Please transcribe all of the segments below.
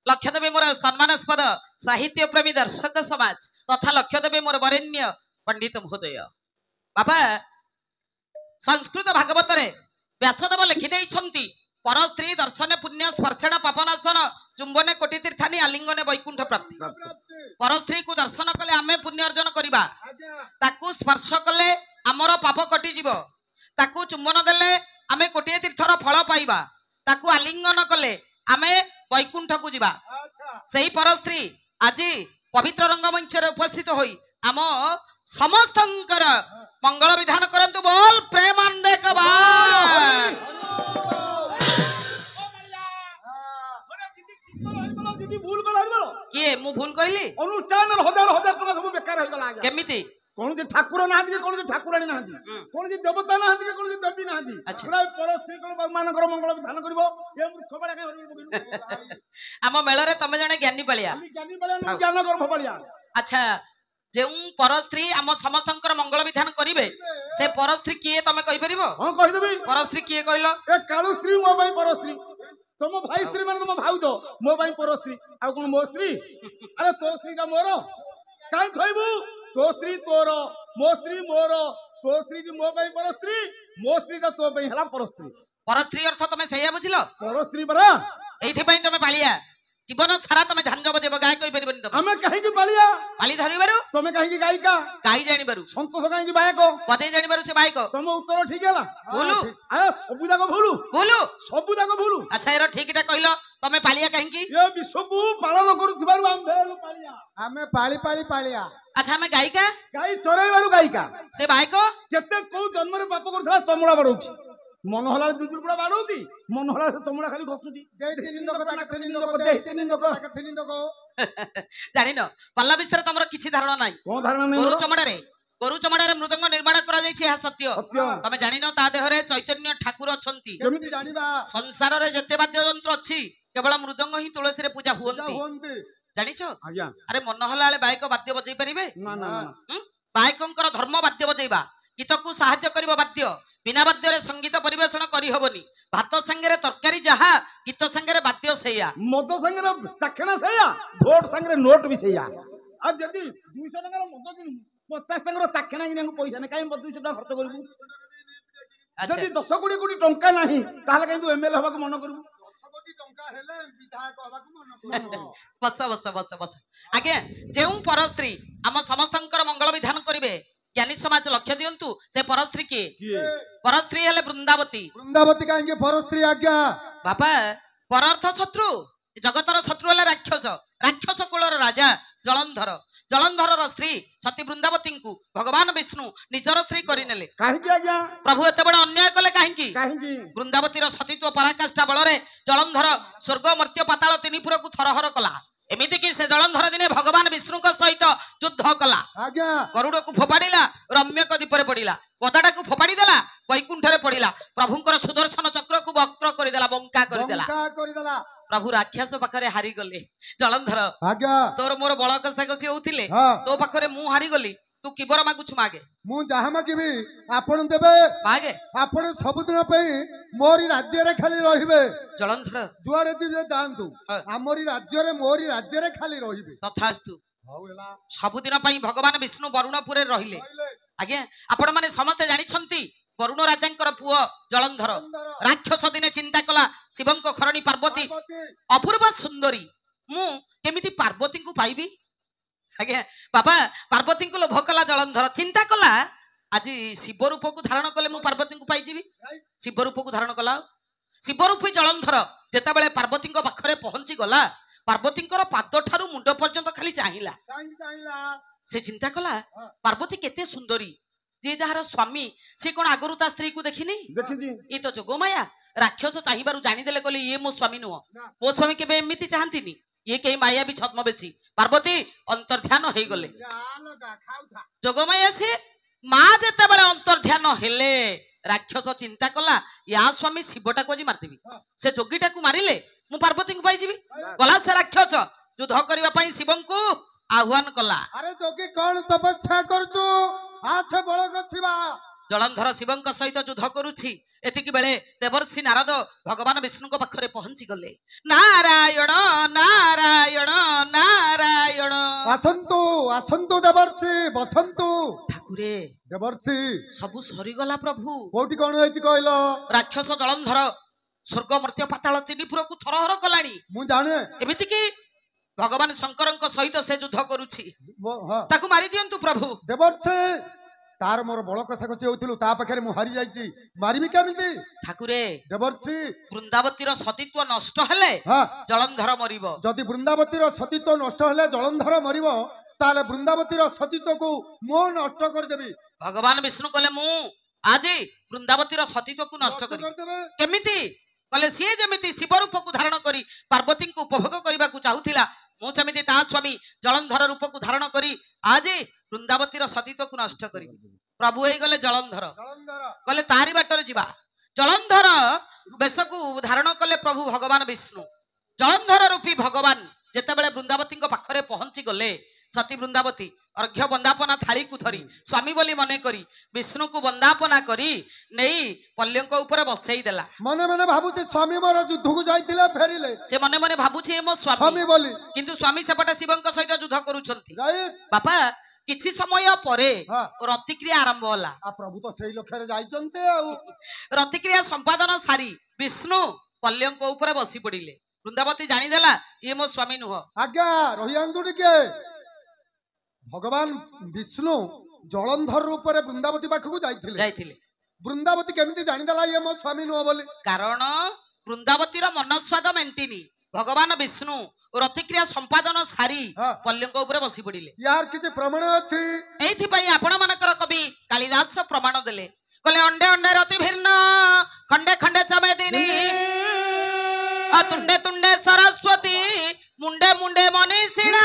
लक्ष्य देवे मोर सम्मानस्पद साहित्य प्रेमी दर्शक समाज तथा लक्ष्य देवे मोर वरेण्य पंडित महोदय बाबा संस्कृत भागवत रे व्यासदेव लिखिदे पर स्त्री दर्शन पुण्य स्पर्शेण पापनाशन चुंबने कोटि तीर्थानी आलिंगने वैकुंठ प्राप्ति पर स्त्री को दर्शन कले आमे पुण्य अर्जन करिबा ताकू स्पर्श कले आमर पाप कटि जीव ताकू चुंबन देले आमे कोटि तीर्थर फल पाइबा ताकू आलिंगन कले आमे वैकुंठ को जीवा सही पर स्त्री आज पवित्र रंगमंच रे उपस्थित होई आम समस्तंकर मंगल विधान करंतु बोल प्रेमानंदे कबार दीदी भूल कला किए मु भूल कहली अनुष्ठान हजार हजार टका सब बेकार हो गला केमिति कोन जे ठाकुर नाहंती कोन जे ठाकुराणी नाहंती कोन जे देवता नाहंती कोन जे देवी नाहंती पूरा परस्त्री कोन भगवान कर मंगल विधान करबो ए मूर्ख बडा का करबो आम मेल रे तमे जने ज्ञानी पलिया ज्ञान कर भबलिया अच्छा जेउ परस्त्री आम समस्तंकर मंगल विधान करिवे से परस्त्री किए तमे कहि परिबो हां कहि देबी परस्त्री किए कहलो ए कालू स्त्री मो भाई परस्त्री तुम भाई स्त्री माने तुम भाउ दो मो भाई परस्त्री आ कोन मो स्त्री अरे तो स्त्री का मोर काई थइबू तो स्त्री तोर मो स्त्री मोर तो स्त्री की मो भाई परस्त्री मो स्त्री का तो भाई हला परस्त्री अर्थ तमे सैया बुझिलो परस्त्री बरा एथि पई तमे पालिया जीवन सारा तमे झांझ बजेबो गाय कहि परिबनि तमे हमें कहि की पालिया पाली धरि बारू तमे कहि की गायिका गाई जानि बारू संतोष कहि की बायको पते जानि बारू से बायको तम उत्तर ठीक हैला बोलू आ सबु जाको भूलू अच्छा एरो ठीकटा कहलो तमे पालिया कहि की ये विश्व को पालन करूथिबारु हम भेलु पालिया हमें पाली पालिया अच्छा हमें गायिका गाई चोराइबारु गायिका से बायको केते को जन्म रे पाप करथला तमड़ा बाडौछि मन होला दुर्बुड़ा बाडौति मन होला से तमड़ा खाली घसुति देहि निंदक जानि न पल्ला विषय तमरो किछि धारणा नाही कोन धारणा नै गोरु चमड़ा रे मृदंग निर्माण करा जायछि यह सत्य तमे जानि न ता देह रे चैतन्य ठाकुर अछंती केमिति जानिबा संसार रे जते वाद्य यंत्र अछि केवल मृदंग ही तुलसी रे पूजा हुअंती जानिछो आज्ञा अरे मन होला आले बायक वाद्य बजै परिबे ना ना बायकंकर धर्म वाद्य बजैबा गीत को सहाय्य करिबो वाद्य बिना वाद्य रे संगीत परिवेषण करि होबनी भात संगे तरकारी जहा गीत संगे वाद्य सैया मद संगे दक्षिणा सैया वोट संगे नोट भी सैया आ जदी 200 टका मद किनु 50 टका दक्षिणा किनु पैसा नै काई 200 टका खर्च करबू जदी 10 कोटी टंका नाही ताले काई तू एमएलए होबा को मन करबू 10 कोटी टंका हेले विधायक होबा को मन करबू बस आगे जेउ परस्त्री हम समस्तंकर मंगल विधान करिवे ज्ञानी समाज लक्ष्य दियंतु से परस्त्री के परस्त्री हेले वृंदावती काहे परस्त्री आज्ञा बापा परर्थ शत्रु जगतर शत्रु हेले राक्षस कुलर राजा जलंधर स्त्री सती वृंदावती को भगवान विष्णु निजर स्त्री करिनेले काहे आज्ञा प्रभु एते बड़ अन्याय कले काहे वृंदावती सतीत्व पराकाष्ठा बल रे जलंधर स्वर्ग मर्त्य पाताल तिनिपुर को थरहर कला एमिति कि से जलंधर दिने भगवान विष्णु को सहित युद्ध कला आज्ञा गरुड़ को फोपाड़िला रम्यक दीप रे पड़िला गदाटा को फोपाड़ी देला वैकुंठ रे पड़िला प्रभुंकर सुदर्शन चक्र को वक्र कर देला बंका कर देला प्रभु राक्षस पाखरे हारी गले जलंधर आज्ञा तोर मोर बळ कसाकसी होउथिले तो पाखरे मु हारी गली तू किबर मागुछु मागे मु जहा मागिबी आपण देबे मागे आपण सब दिन पई मोरी राज्य रे खाली रहिबे जलंधर जुआरे जे जानतु हमरी राज्य रे मोरी राज्य रे खाली रहिबे तथास्तु सब दिन पई भगवान विष्णु वरुणपुर रे रहिले आगे आपण माने समस्त जानि छंती वरुण राजांकर पुओ जलंधर राक्षस दिने चिंता कला शिवंक खरणी पार्वती अपूर्व सुंदरी मु केमिति पार्वती को पाइबी आगे बाबा पार्वती को लोभ कला जलंधर चिंता कला आज शिव रूप को धारण कले मु पार्वती को पाई जीवी शिव रूप को धारण कला शिव रूपी जलंधर जेता बेले पार्वती को पाखरे पहुंची गला पार्वती पाद ठारू मुंड पर्यंत खाली चाहिला से चिंता कला पार्वती केते सुंदरी जे जहार स्वामी से कोन आगरु ता स्त्री को देखिनी ये तो जोगमाया राक्षस चाहिबारु जानि देले कहले ये मो स्वामी नुह मो स्वामी केबे एमिति चाहंतिनी ये कई माया भी छद्मवेशी पार्वती अंतर्ध्यान हो गले जोगमाया से माँ जेते बेले अंतर्ध्यान हेले राक्षस चिंता कला या स्वामी शिवटा को मारदेवी से जोगीटा को मारिले मु पार्वती को पाई गला से राक्षस युद्ध करबा पई शिवं को आह्वान कला अरे जोगी कौन तपस्या करछु हाथ बळ गछिबा जलंधर शिवंक सहित युद्ध करुछि एतिकी बेले देवर्षि नारद भगवान विष्णु को पाखरे पहुंची गले नारायण नारायण ଆସନ୍ତୁ ଆସନ୍ତୁ ଦେବର୍ଷି ବସନ୍ତୁ। ଠାକୁରେ ଦେବର୍ଷି ସବୁ ସରିଗଲା ପ୍ରଭୁ। କୋଉଠି କଣ ହେଇଛି କହିଲ? ରାକ୍ଷସ ଜଳନ୍ଧର ସ୍ୱର୍ଗ ମର୍ତ୍ତ୍ୟ ପାତାଳ ତିନିପୁରକୁ ଥରହର କଲାଣି। ମୁଁ ଜାଣେ। ଏମିତି କି ଭଗବାନ ଶଙ୍କରଙ୍କ ସହିତ ସେ ଯୁଦ୍ଧ କରୁଛି। ହଁ ତାକୁ ମାରି ଦିଅନ୍ତୁ ପ୍ରଭୁ। ଦେବର୍ଷି ତାର ମୋର ବଳ କଷାକଷି ହଉଥିଲୁ, ତା ପାଖରେ ମୁଁ ହାରି ଯାଇଛି, ମାରିବି କେମିତି? ଠାକୁରେ ଦେବର୍ଷି ବୃନ୍ଦାବତୀର ସତୀତ୍ୱ ନଷ୍ଟ ହେଲେ ହଁ ଜଳନ୍ଧର ମରିବ। ଯଦି ବୃନ୍ଦାବତୀର ସତୀତ୍ୱ ନଷ୍ଟ ହେଲେ ଜଳନ୍ଧର ମରିବ, ତାହେଲେ ବୃନ୍ଦାବତୀର ସତୀତ୍ୱକୁ ମୁଁ ନଷ୍ଟ କରିଦେବି। ଭଗବାନ ବିଷ୍ଣୁ କହିଲେ ମୁଁ ଆଜି ବୃନ୍ଦାବତୀର ସତୀତ୍ୱକୁ ନଷ୍ଟ କରିବି। କରିଦେବେ। କେମିତି କହିଲେ ସିଏ ଯେମିତି ଶିବ ରୂପକୁ ଧାରଣ କରି ପାର୍ବତୀଙ୍କୁ ଉପଭୋଗ କରିବାକୁ ଚାହୁଥିଲା, ମୁଁ ସେମିତି ତା ସ୍ୱାମୀ ଜଳନ୍ଧର ରୂପକୁ ଧାରଣ କରି ଆଜି ବୃନ୍ଦାବତୀର ସତୀତ୍ୱକୁ ନଷ୍ଟ କରିବି। ପ୍ରଭୁ ହେଇଗଲେ ଜଳନ୍ଧର। ଜଳନ୍ଧର କହିଲେ ତାରି ବାଟରେ ଯିବା। ଜଳନ୍ଧର ବେଶକୁ ଧାରଣ କଲେ ପ୍ରଭୁ ଭଗବାନ ବିଷ୍ଣୁ। ଜଳନ୍ଧର ରୂପୀ ଭଗବାନ ଯେତେବେଳେ ବୃନ୍ଦାବତୀଙ୍କ ପାଖରେ ପହଞ୍ଚି ଗଲେ, ସତୀ ବୃନ୍ଦାବତୀ ଅର୍ଘ୍ୟ ବନ୍ଦାପନା ଥାଳିକୁ ଧରି ସ୍ୱାମୀ ବୋଲି ମନେ କରି ବିଷ୍ଣୁକୁ ବନ୍ଦାପନା କରି ନେଇ ପଲ୍ଲଙ୍କ ଉପରେ ବସେଇ ଦେଲା। ମନେ ମନେ ଭାବୁଛି ସ୍ୱାମୀ ମୋର ଯୁଦ୍ଧକୁ ଯାଇଥିଲେ ଫେରିଲେ, ସେ ମନେ ମନେ ଭାବୁଛି ଏ ମୋ ସ୍ୱାମୀ ସ୍ୱାମୀ ବୋଲି। କିନ୍ତୁ ସ୍ୱାମୀ ସେପଟେ ଶିବଙ୍କ ସହିତ ଯୁଦ୍ଧ କରୁଛନ୍ତି। ରାଇଟ୍। ବାପା କିଛି ସମୟ ପରେ ହଁ। ରତିକ୍ରିୟା ଆରମ୍ଭ ହେଲା। ପ୍ରଭୁ ତ ସେଇ ଲକ୍ଷ୍ୟରେ ଯାଇଛନ୍ତି ଆଉ। ରତିକ୍ରିୟା ସମ୍ପାଦନ ସାରି ବିଷ୍ଣୁ ପଲ୍ଲଙ୍କ ଉପରେ ବସି ପଡିଲେ। ବୃନ୍ଦାବତୀ ଜାଣିଦେଲା ଇଏ ମୋ ସ୍ୱାମୀ ନୁହଁ। ଆଜ୍ଞା ରହିଯାଆନ୍ତୁ ଟିକେ। ଭଗବାନ ବିଷ୍ଣୁ ଜଳନ୍ଧର ରୂପରେ ବୃନ୍ଦାବତୀ ପାଖକୁ ଯାଇଥିଲେ। ବୃନ୍ଦାବତୀ କେମିତି ଜାଣିଦେଲା ଇଏ ମୋ ସ୍ୱାମୀ ନୁହଁ ବୋଲି? କାରଣ ବୃନ୍ଦାବତୀର ମନସ୍ୱାଦ ମେଣ୍ଟିନି। ଭଗବାନ ବିଷ୍ଣୁ ରତିକ୍ରିୟା ସମ୍ପାଦନ ସାରି ହଁ। ପଲ୍ଲଙ୍କ ଉପରେ ବସି ପଡିଲେ। ୟାର କିଛି ପ୍ରମାଣ ଅଛି? ଏଇଥିପାଇଁ ଆପଣ ମାନଙ୍କର କବି କାଳିଦାସ ପ୍ରମାଣ ଦେଲେ। କହିଲେ ଅଣ୍ଡେ ଅଣ୍ଡେ ରତି ଭିନ୍ନ ଖଣ୍ଡେ ଖଣ୍ଡେ ଚମେଦିନୀ ତୁଣ୍ଡେ ତୁଣ୍ଡେ ସରସ୍ୱତୀ ମୁଣ୍ଡେ ମୁଣ୍ଡେ ମନୀଷିଣା।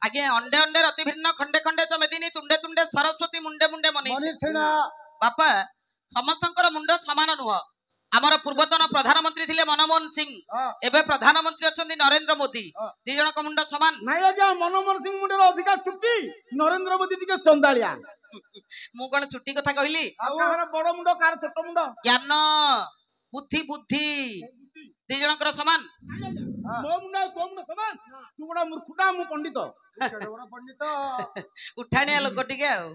ଆଜ୍ଞା ଅଣ୍ଡେ ଅଣ୍ଡେ ରତି ଭିନ୍ନ ଖଣ୍ଡେ ଖଣ୍ଡେ ଚମେଦିନୀ ତୁଣ୍ଡେ ତୁଣ୍ଡେ ସରସ୍ୱତୀ ମୁଣ୍ଡେ ମୁଣ୍ଡେ ମନୀଷିଣା। ବାପା ସମସ୍ତଙ୍କର ମୁଣ୍ଡ ସମାନ ନୁହଁ। ଆମର ପୂର୍ବତନ ପ୍ରଧାନମନ୍ତ୍ରୀ ଥିଲେ ମନମୋହନ ସିଂ, ଏବେ ପ୍ରଧାନମନ୍ତ୍ରୀ ଅଛନ୍ତି ନରେନ୍ଦ୍ର ମୋଦି। ଦି ଜଣଙ୍କ ମୁଣ୍ଡ ସମାନ ନାଇଁ ଆଜ୍ଞା, ମନମୋହନ ସିଂ ମୁଣ୍ଡରେ ଅଧିକା ଚୁଟି, ନରେନ୍ଦ୍ର ମୋଦି ଟିକେ ଚନ୍ଦାଳିଆ। ମୁଁ କଣ ଚୁଟି କଥା କହିଲି? ଆଉ କାହାର ବଡ ମୁଣ୍ଡ କାହାର ଛୋଟ ମୁଣ୍ଡ? ଜ୍ଞାନ ବୁଦ୍ଧି ବୁଦ୍ଧି ଦି ଜଣଙ୍କର ସମାନ। ମୋ ମୁଣ୍ଡ ଆଉ ତୋ ମୁଣ୍ଡ ସମାନ? ତୁ ଗୋଟେ ମୂର୍ଖଟା, ମୁଁ ପଣ୍ଡିତ। ପଣ୍ଡିତ ଉଠାଣିଆ ଲୋକ ଟିକେ ଆଉ।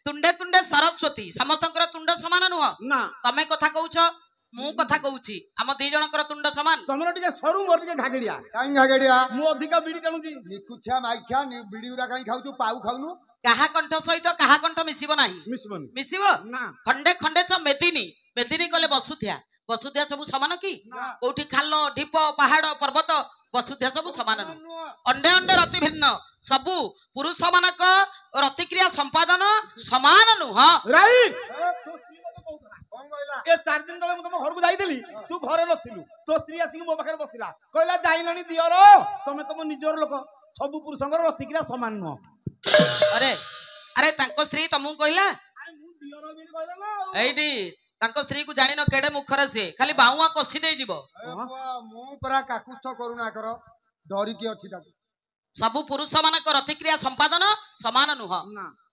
ତୁଣ୍ଡେ ତୁଣ୍ଡେ ସରସ୍ୱତୀ ସମସ୍ତଙ୍କର ତୁଣ୍ଡ ସମାନ ନୁହଁ। ନା ତମେ କଥା କହୁଛ, ମୁଁ କଥା କହୁଛି, ଆମ ଦି ଜଣଙ୍କର ତୁଣ୍ଡ ସମାନ। ତମର ଟିକେ ସରୁ, ମୋର ଟିକେ ଘାଗେଡିଆ। କାହିଁ ଘାଗେଡିଆ? ମୁଁ ଅଧିକା ବିଡି ଟାଣୁଛି। ନିକୁଛା ମାଇକ୍ଷା ବିଡି ଗୁରା କାହିଁ ଖାଉଛୁ? ପାଉ ଖାଉନୁ? କାହା କଣ୍ଠ ସହିତ କାହା କଣ୍ଠ ମିଶିବ ନାହିଁ। ମିଶିବନି। ମିଶିବ ନା ଖଣ୍ଡେ ଖଣ୍ଡେ ଚ ମେଦିନୀ। ମେଦିନୀ କଲେ ବସୁଧିଆ। ବସୁଧିଆ ସବୁ ସମାନ କି? କୋଉଠି ଖାଲ ଢିପ ପାହାଡ ପର୍ବତ ବସୁଧିଆ ସବୁ ସମାନ ନୁହଁ। ଅଣ୍ଡେ ଅଣ୍ଡେ ରତି ଭିନ୍ନ ସବୁ ପୁରୁଷ ମାନଙ୍କ ରତିକ୍ରିୟା ସମ୍ପାଦନ ସମାନ ନୁହଁ। ରାଇଟ୍। କଣ କହିଲା? ଏ 4 ଦିନ ତଳେ ମୁଁ ତମ ଘରକୁ ଯାଇଥିଲି, ତୁ ଘରେ ନଥିଲୁ। ତୋ ସ୍ତ୍ରୀ ଆସିକି ମୋ ପାଖରେ ବସିଲା, କହିଲା ଯାଇଲାଣି ଦିଅର, ତମେ ତମ ନିଜର ଲୋକ, ସବୁ ପୁରୁଷଙ୍କର ରତିକ୍ରିୟା ସମାନ ନୁହଁ। ଆରେ ଆରେ ତାଙ୍କ ସ୍ତ୍ରୀ ତମକୁ କହିଲା? ମୁଁ ଦିଅର ବୋଲି କହିଲା ନା ଆଉ। ଏଇଠି ତାଙ୍କ ସ୍ତ୍ରୀ କୁ ଜାଣିନ କେଡେ ମୁଖରେ ସିଏ ଖାଲି ବାଉଆ କଷି ଦେଇଯିବ। ମୁଁ ପରା କାକୁସ୍ଥ କରୁଣା କର, ଡରିକି ଅଛି ତାକୁ। ସବୁ ପୁରୁଷ ମାନଙ୍କ ରତିକ୍ରିୟା ସମ୍ପାଦନ ସମାନ ନୁହଁ।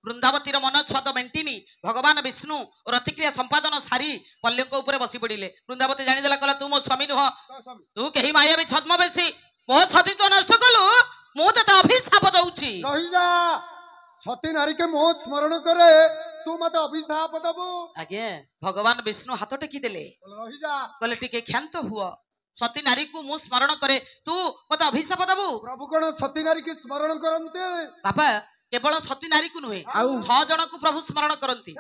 ବୃନ୍ଦାବତୀର ମନସ୍ୱାଦ ମେଣ୍ଟିନି ଭଗବାନ ବିଷ୍ଣୁ ରତିକ୍ରିୟା ସମ୍ପାଦନ ସାରି ପଲ୍ଲଙ୍କ ଉପରେ ବସି ପଡିଲେ। ବୃନ୍ଦାବତୀ ଜାଣିଦେଲା, କହିଲା ତୁ ମୋ ସ୍ୱାମୀ ନୁହଁ, ତୁ କେହି ମାୟାବୀ ଛଦ୍ମବେଶୀ, ମୋ ସତୀତ୍ୱ ନଷ୍ଟ କଲୁ, ମୁଁ ତତେ ଅଭିଶାପ ଦଉଛି। ରହିଯା, ସତୀ ନାରୀକେ ମୋ ସ୍ମରଣ କରେ, ତୁ ମତେ ଅଭିଶାପ ଦବୁ। ଆଜ୍ଞା ଭଗବାନ ବିଷ୍ଣୁ ହାତ ଟେକି ଦେଲେ, ରହିଯା, କହିଲେ ଟିକେ କ୍ଷାନ୍ତ ହୁଅ, ସତୀ ନାରୀକୁ ମୁଁ ସ୍ମରଣ କରେ, ତୁ ମତେ ଅଭିଶାପ ଦବୁ। ପ୍ରଭୁ କଣ ସତୀ ନାରୀକି ସ୍ମରଣ କରନ୍ତି? ବାପା କେବଳ ସତୀ ନାରୀକୁ ନୁହେଁ, ଆଉ 6 ଜଣକୁ ପ୍ରଭୁ ସ୍ମରଣ କରନ୍ତି।